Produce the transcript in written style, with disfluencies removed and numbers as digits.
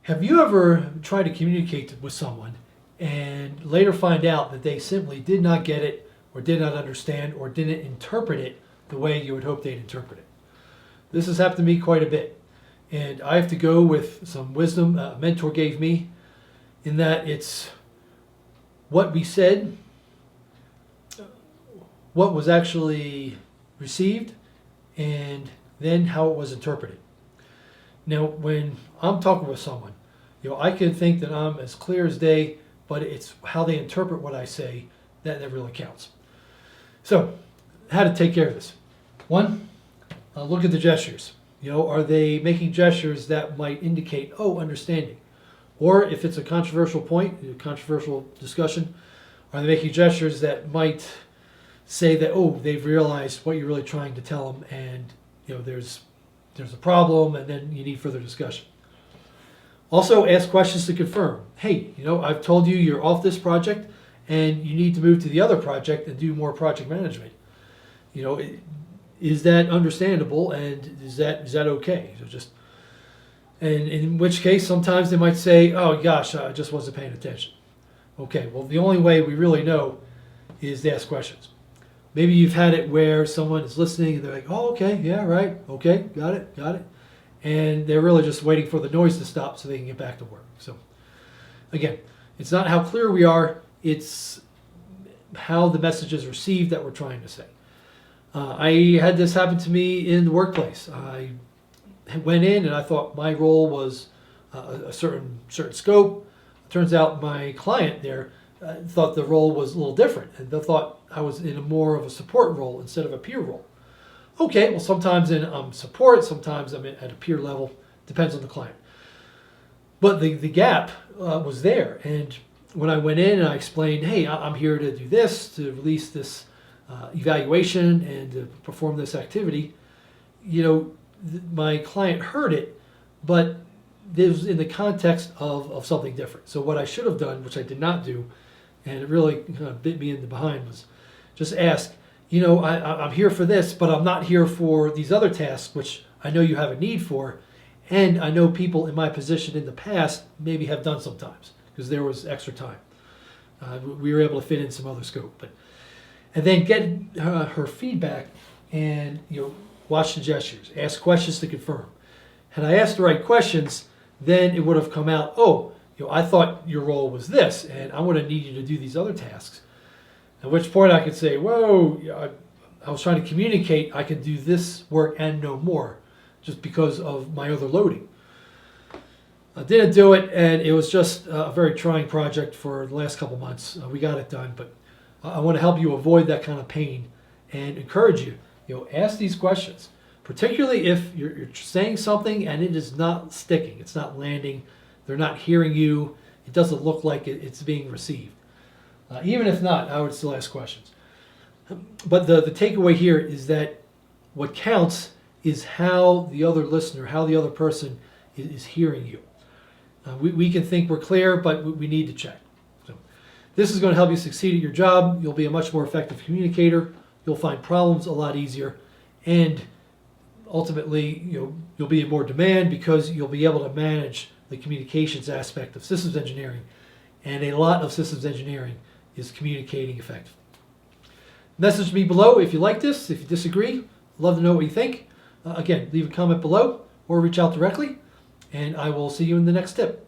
Have you ever tried to communicate with someone and later find out that they simply did not get it or did not understand or didn't interpret it the way you would hope they'd interpret it? This has happened to me quite a bit. And I have to go with some wisdom a mentor gave me, in that it's what we said, what was actually received, and then how it was interpreted. Now, when I'm talking with someone, I can think that I'm as clear as day, but it's how they interpret what I say that really counts. So, how to take care of this? One, look at the gestures. Are they making gestures that might indicate, understanding? Or if it's a controversial point, a controversial discussion, are they making gestures that might say that, they've realized what you're really trying to tell them, and there's a problem, and then you need further discussion. Also, ask questions to confirm. Hey, I've told you you're off this project, and you need to move to the other project and do more project management. Is that understandable, and is that okay? And in which case, sometimes they might say, "Oh gosh, I just wasn't paying attention." Okay, well, the only way we really know is to ask questions. Maybe you've had it where someone is listening and they're like, "Oh, okay, yeah, right, okay, got it," and they're really just waiting for the noise to stop so they can get back to work. So, again, it's not how clear we are; it's how the message is received that we're trying to say. I had this happen to me in the workplace. I went in and I thought my role was a certain scope. Turns out my client there thought the role was a little different, and they thought I was in a more of a support role instead of a peer role. Okay, well, sometimes I'm support, sometimes I'm at a peer level, depends on the client. But the gap was there, and when I went in and I explained, hey, I'm here to do this, to release this evaluation and to perform this activity, my client heard it, but it was in the context of something different. So what I should have done, which I did not do, and it really bit me in the behind, was just ask, I'm here for this, but I'm not here for these other tasks, which I know you have a need for, and I know people in my position in the past maybe have done sometimes, because there was extra time. We were able to fit in some other scope. And then get her feedback and watch the gestures, ask questions to confirm. Had I asked the right questions, then it would have come out, I thought your role was this, and I'm going to need you to do these other tasks. At which point I could say, I was trying to communicate I could do this work and no more, just because of my other loading. I didn't do it, and it was just a very trying project for the last couple months. We got it done, but I want to help you avoid that kind of pain and encourage you. Ask these questions, particularly if you're saying something and it is not sticking, it's not landing, they're not hearing you, it doesn't look like it's being received. Even if not, I would still ask questions. But the takeaway here is that what counts is how the other listener, how the other person is hearing you. We can think we're clear, but we need to check. So this is going to help you succeed at your job. You'll be a much more effective communicator. You'll find problems a lot easier, and ultimately, you'll be in more demand because you'll be able to manage the communications aspect of systems engineering, and a lot of systems engineering is communicating effectively. Message me below if you like this. If you disagree, I'd love to know what you think. Again, leave a comment below or reach out directly, and I will see you in the next tip.